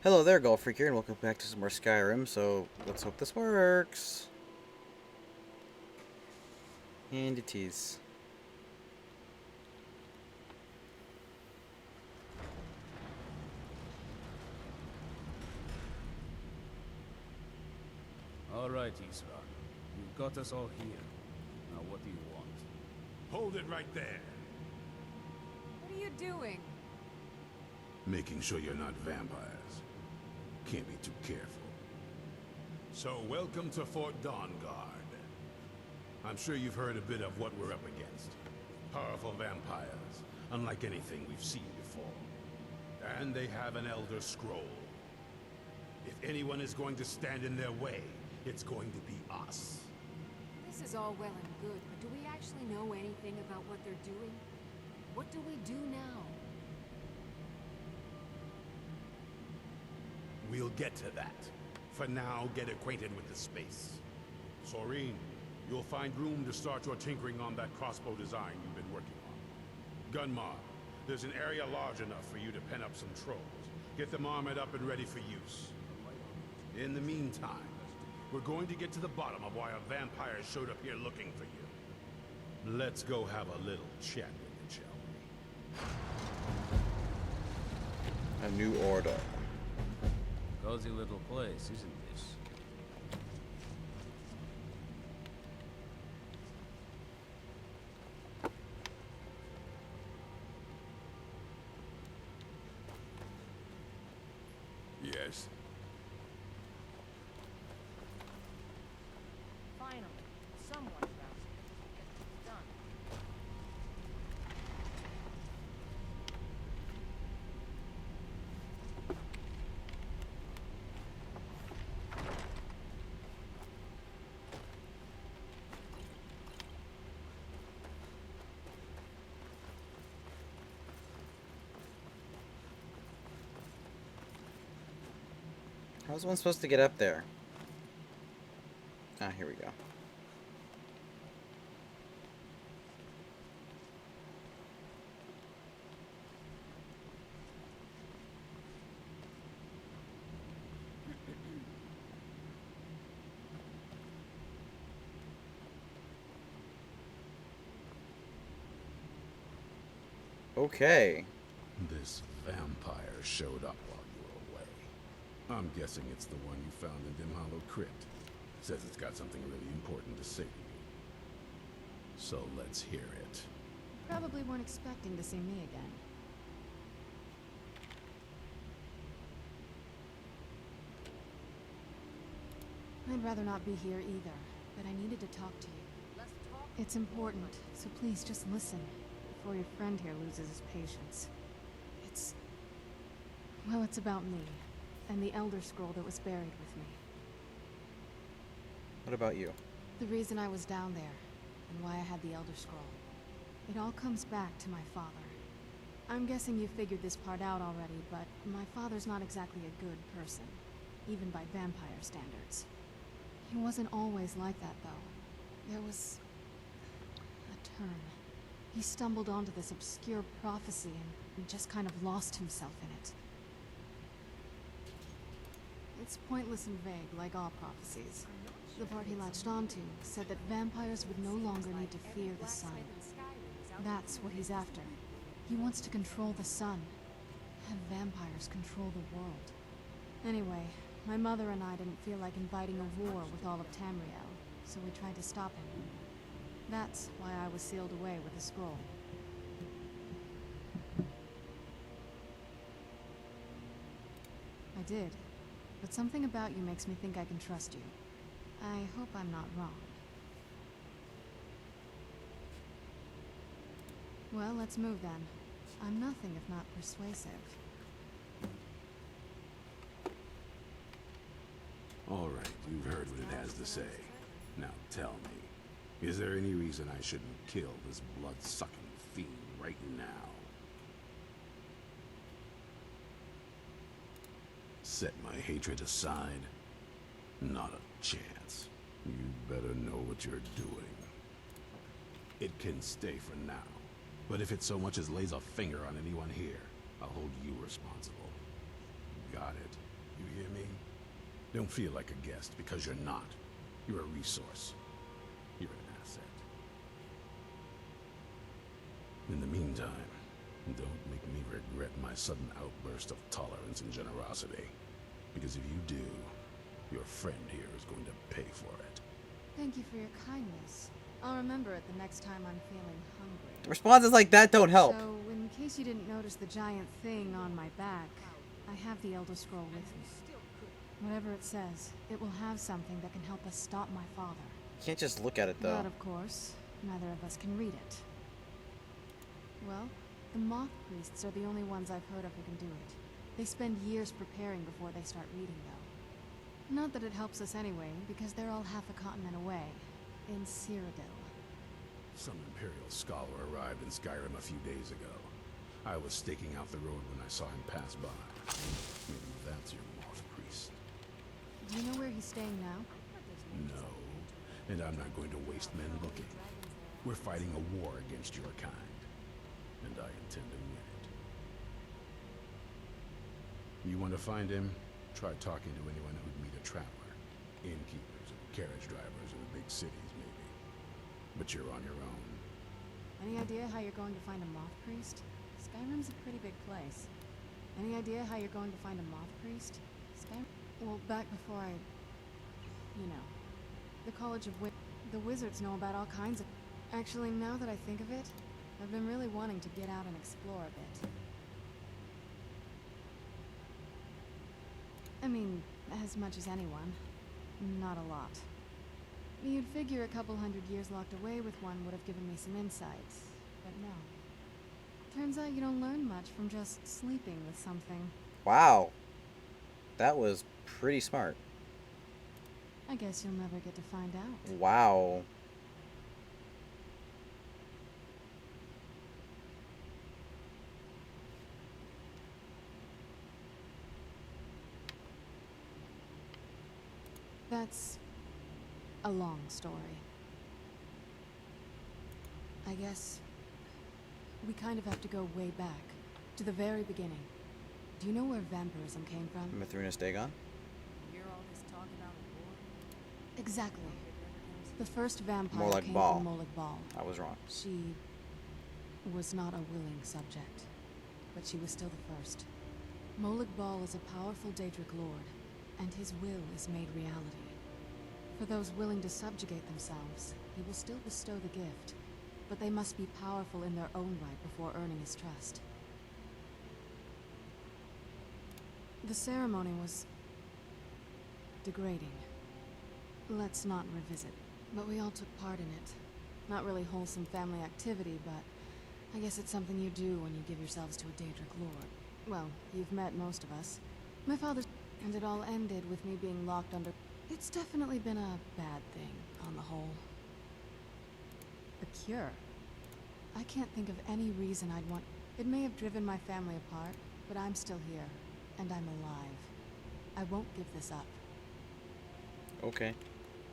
Hello there, Golf Freak here, and welcome back to some more Skyrim. So let's hope this works. And it is. All right, Isra. You've got us all here. Now what do you want? Hold it right there. What are you doing? Making sure you're not vampires. Can't be too careful. So, welcome to Fort Dawnguard. I'm sure you've heard a bit of what we're up against. Powerful vampires, unlike anything we've seen before. And they have an Elder Scroll. If anyone is going to stand in their way, it's going to be us. This is all well and good, but do we actually know anything about what they're doing? What do we do now? We'll get to that. For now, get acquainted with the space. Soreen, you'll find room to start your tinkering on that crossbow design you've been working on. Gunmar, there's an area large enough for you to pen up some trolls. Get them armored up and ready for use. In the meantime, we're going to get to the bottom of why a vampire showed up here looking for you. Let's go have a little chat with it, shall we? A new order. Cozy little place, isn't this? Yes. Finally, someone around here. It's done. How's one supposed to get up there? Ah, here we go. Okay. This vampire showed up while you were away. I'm guessing it's the one you found in Dim Hollow Crypt. Says it's got something really important to say to you. So let's hear it. Probably weren't expecting to see me again. I'd rather not be here either, but I needed to talk to you. Let's talk. It's important, so please just listen before your friend here loses his patience. Well, it's about me, and the Elder Scroll that was buried with me. What about you? The reason I was down there, and why I had the Elder Scroll. It all comes back to my father. I'm guessing you figured this part out already, but my father's not exactly a good person, even by vampire standards. He wasn't always like that, though. There was a turn. He stumbled onto this obscure prophecy and just kind of lost himself in it. It's pointless and vague, like all prophecies. The part he latched onto said that vampires would no longer need to fear the sun. That's what he's after. He wants to control the sun. Have vampires control the world. Anyway, my mother and I didn't feel like inviting a war with all of Tamriel, so we tried to stop him. That's why I was sealed away with the scroll. I did. But something about you makes me think I can trust you. I hope I'm not wrong. Well, let's move then. I'm nothing if not persuasive. All right, you've heard what it has to say. Now tell me, is there any reason I shouldn't kill this blood-sucking fiend right now? Set my hatred aside? Not a chance. You better know what you're doing. It can stay for now, but if it so much as lays a finger on anyone here, I'll hold you responsible. Got it? Don't feel like a guest, because you're not. You're a resource. You're an asset. In the meantime, don't make me regret my sudden outburst of tolerance and generosity. Because if you do, your friend here is going to pay for it. Thank you for your kindness. I'll remember it the next time I'm feeling hungry. Responses like that don't help. So, in case you didn't notice the giant thing on my back, I have the Elder Scroll with me. Whatever it says, it will have something that can help us stop my father. You can't just look at it, though. But of course, neither of us can read it. Well, the Moth priests are the only ones I've heard of who can do it. They spend years preparing before they start reading, though. Not that it helps us anyway, because they're all half a continent away, in Cyrodiil. Some Imperial scholar arrived in Skyrim a few days ago. I was staking out the road when I saw him pass by. Maybe that's your Moth priest. Do you know where he's staying now? No, and I'm not going to waste men looking. We're fighting a war against your kind, and I intend to win it. You want to find him? Try talking to anyone who'd meet a traveler. Innkeepers and carriage drivers in the big cities, maybe. But you're on your own. Any idea how you're going to find a Moth priest? Skyrim's a pretty big place. Any idea how you're going to find a Moth priest? Skyrim? Well, back before you know, the College of the wizards know about all kinds of... Actually, now that I think of it, I've been really wanting to get out and explore a bit. I mean, as much as anyone. Not a lot. You'd figure a couple hundred years locked away with one would have given me some insights, but no. Turns out you don't learn much from just sleeping with something. Wow. That was pretty smart. I guess you'll never get to find out. Wow. That's a long story. I guess we kind of have to go way back, to the very beginning. Do you know where vampirism came from? Mithridates Dagon? Hear all this talk about war? Exactly. The first vampire More like came Baal. from Molag Bal. I was wrong. She was not a willing subject, but she was still the first. Molag Bal is a powerful Daedric lord, and his will is made reality. For those willing to subjugate themselves, he will still bestow the gift, but they must be powerful in their own right before earning his trust. The ceremony was degrading. Let's not revisit, but we all took part in it. Not really wholesome family activity, but I guess it's something you do when you give yourselves to a Daedric lord. Well, you've met most of us. My father's... And it all ended with me being locked under... It's definitely been a bad thing, on the whole. A cure? I can't think of any reason I'd want... It may have driven my family apart, but I'm still here, and I'm alive. I won't give this up. Okay.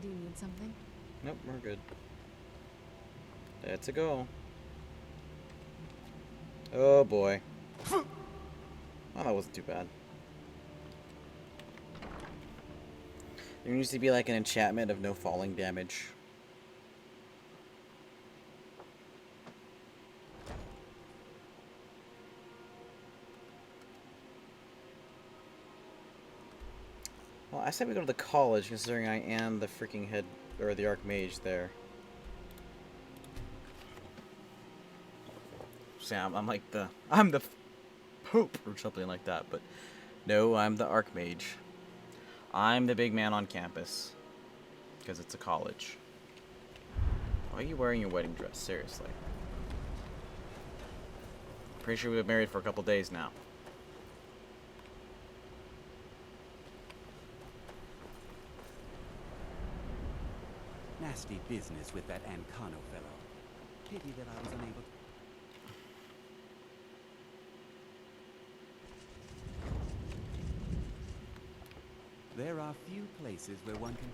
Do you need something? Nope, we're good. Let's go. Oh boy. Oh, that wasn't too bad. There needs to be like an enchantment of no falling damage. Well, I said we go to the college, considering I am the freaking head, or the Archmage there. See, I'm like I'm the Pope or something like that, but no, I'm the Archmage. I'm the big man on campus, because it's a college. Why are you wearing your wedding dress? Seriously. Pretty sure we've been married for a couple days now. Nasty business with that Ancano fellow. Pity that I was unable to... There are few places where one can...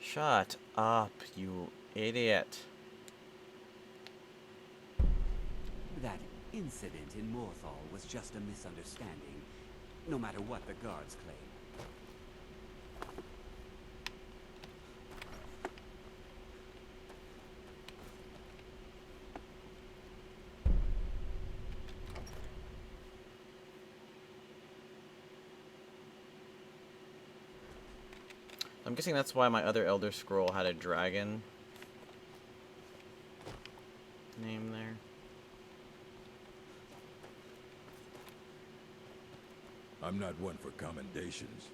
Shut up, you idiot. That incident in Morthal was just a misunderstanding, no matter what the guards claim. I'm guessing that's why my other Elder Scroll had a dragon name there. I'm not one for commendations.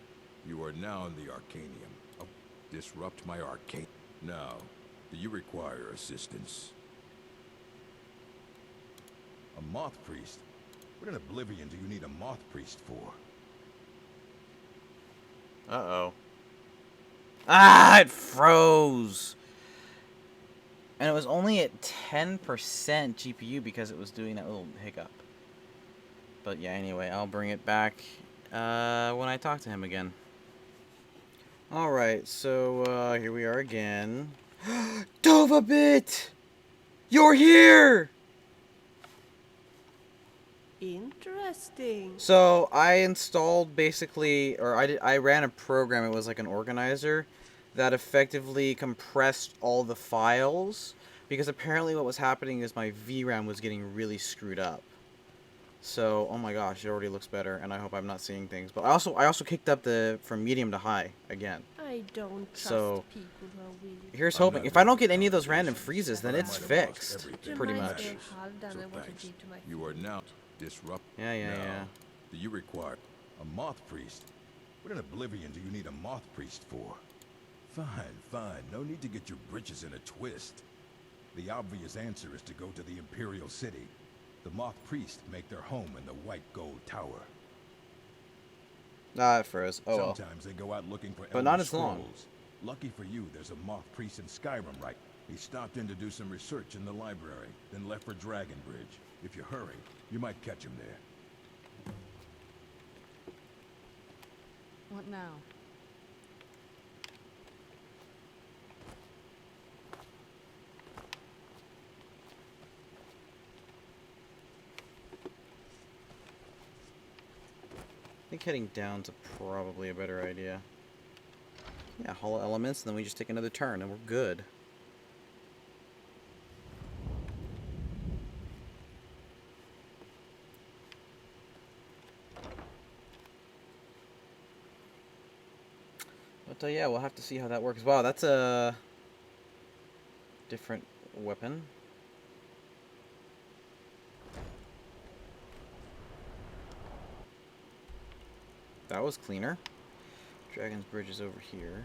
You are now in the Arcanium. Oh, disrupt my arcane. Now, do you require assistance? A Moth Priest? What in Oblivion do you need a Moth Priest for? Uh-oh. Ah, it froze! And it was only at 10% GPU because it was doing that little hiccup. But yeah, anyway, I'll bring it back when I talk to him again. Alright, so here we are again. Dovabit! You're here! Interesting. So I installed basically, or I ran a program. It was like an organizer that effectively compressed all the files, because apparently what was happening is my VRAM was getting really screwed up. So, oh my gosh, it already looks better, and I hope I'm not seeing things. But I also kicked up from medium to high again. I don't trust So, people who are willing. Here's hoping. If I don't get any of those random freezes, then it's fixed, pretty much. So thanks. You are now disrupt. Yeah. Now, do you require a Moth Priest? What in Oblivion do you need a Moth Priest for? Fine. No need to get your britches in a twist. The obvious answer is to go to the Imperial City. The Moth Priest make their home in the White Gold Tower. Ah, it froze. Oh well. Sometimes they go out looking for But not Elder as long. Scrolls. Lucky for you, there's a Moth Priest in Skyrim, right? He stopped in to do some research in the library, then left for Dragon Bridge. If you hurry, you might catch him there. What now? I think heading down's probably a better idea. Yeah, hollow elements, and then we just take another turn, and we're good. But yeah, we'll have to see how that works. Wow, that's a different weapon. That was cleaner. Dragon's Bridge is over here.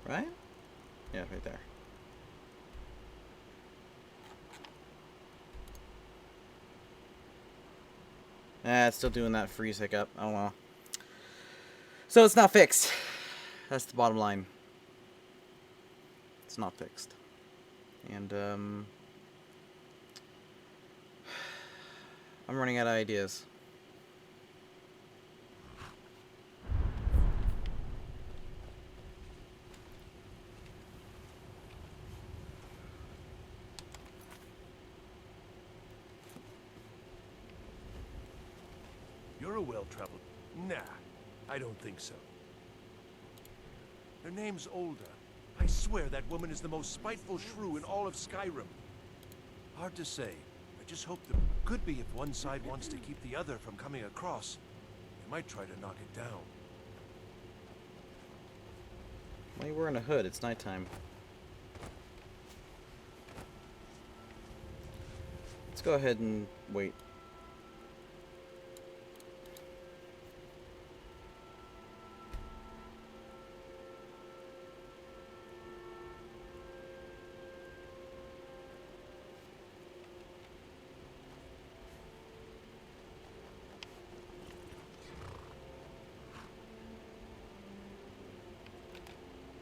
Right? Yeah, right there. It's still doing that freeze hiccup. Oh well. So it's not fixed. That's the bottom line. It's not fixed. And, I'm running out of ideas. You're a well-traveled... Nah, I don't think so. Her name's Olda. I swear that woman is the most spiteful shrew in all of Skyrim. Hard to say. I just hope there could be if one side wants to keep the other from coming across. They might try to knock it down. Why are you wearing a hood? It's nighttime. Let's go ahead and wait.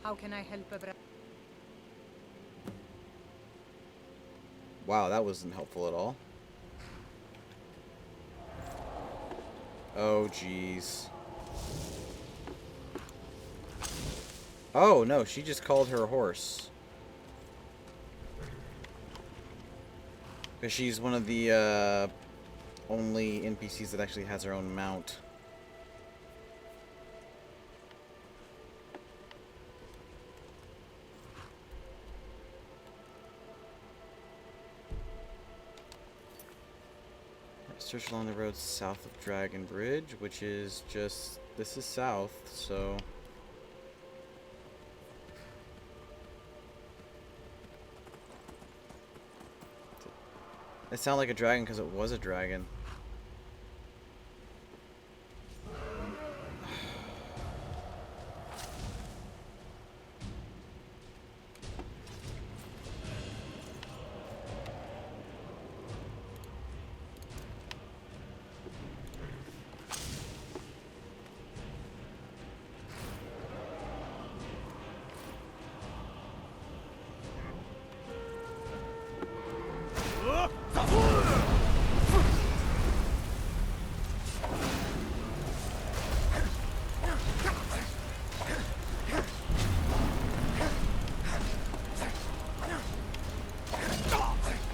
How can I help a brother? Wow, that wasn't helpful at all. Oh, jeez. Oh, no, she just called her a horse. Because she's one of the, only NPCs that actually has her own mount. Search along the road south of Dragon Bridge, which is just... This is south, so... It sounded like a dragon because it was a dragon.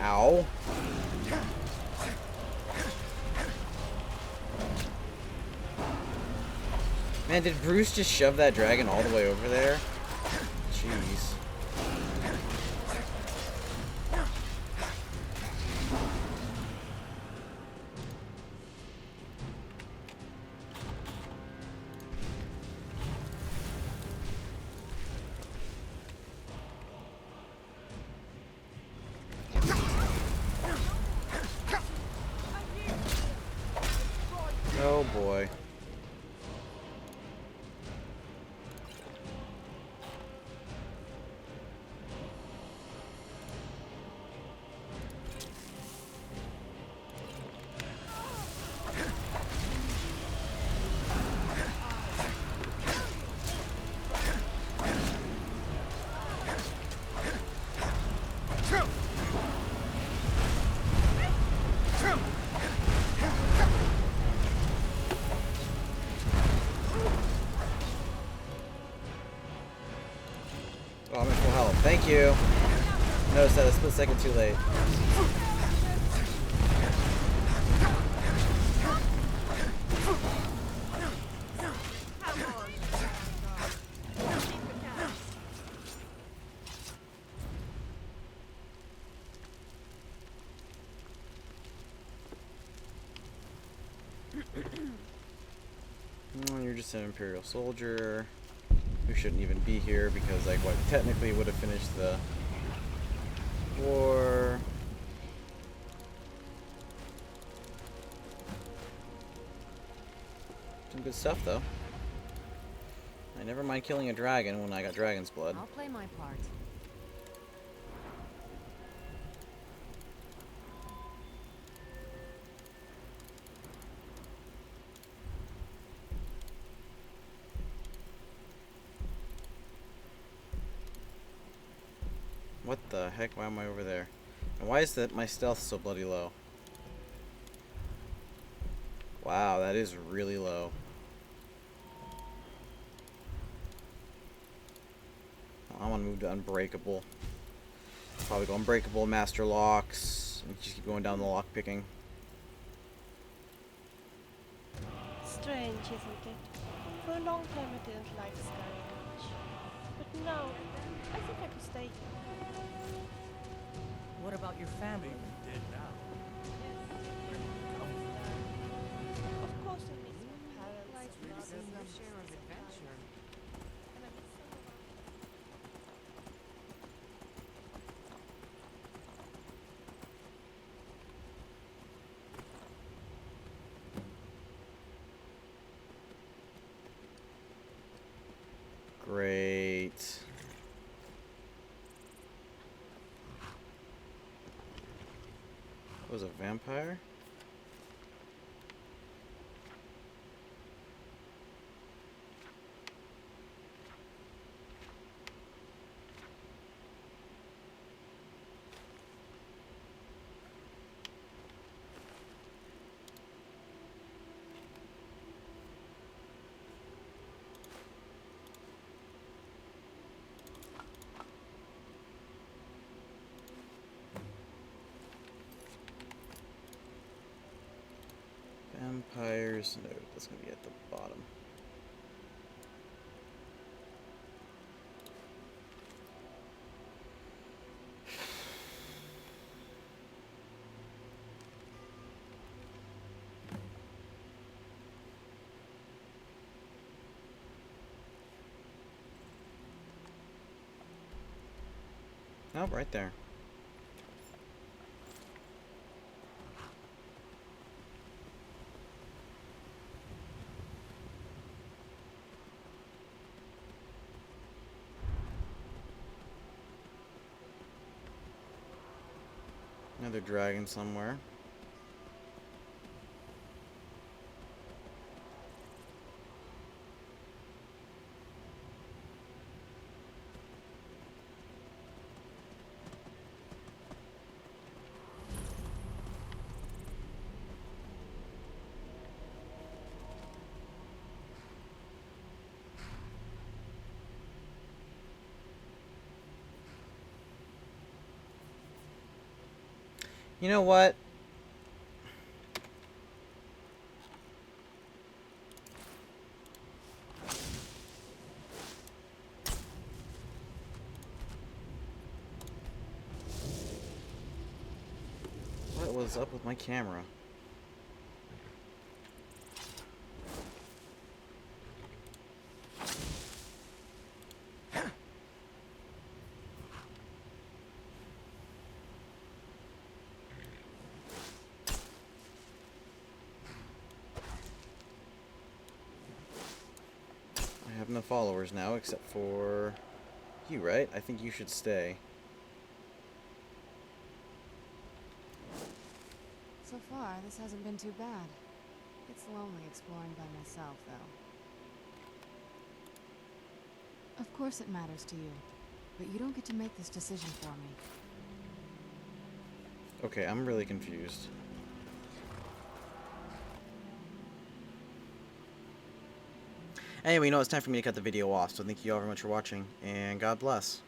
Ow. Man, did Bruce just shove that dragon all the way over there? Jeez. Oh boy. Oh, I'm in full health. Thank you. Notice that a split second too late. You're just an Imperial soldier who shouldn't even be here because, like, what technically would have finished the war. Some good stuff, though. I never mind killing a dragon when I got dragon's blood. I'll play my part. What the heck? Why am I over there? And why is my stealth so bloody low? Wow, that is really low. I want to move to Unbreakable. Probably go Unbreakable, Master Locks, and just keep going down the lock picking. Strange, isn't it? For a long time I didn't like Skyrim much. But now, I think I could stay here. What about your family? Dead now. Of course I miss my parents. Like and brothers losing your and share of sisters. adventure. And I miss some of our... Great. Was a vampire? Vampires, no, that's gonna be at the bottom. Nope, right there. Another dragon somewhere. You know what? What was up with my camera? I have no followers now except for you, right? I think you should stay. So far, this hasn't been too bad. It's lonely exploring by myself, though. Of course it matters to you, but you don't get to make this decision for me. Okay, I'm really confused. Anyway, you know, it's time for me to cut the video off, so thank you all very much for watching, and God bless.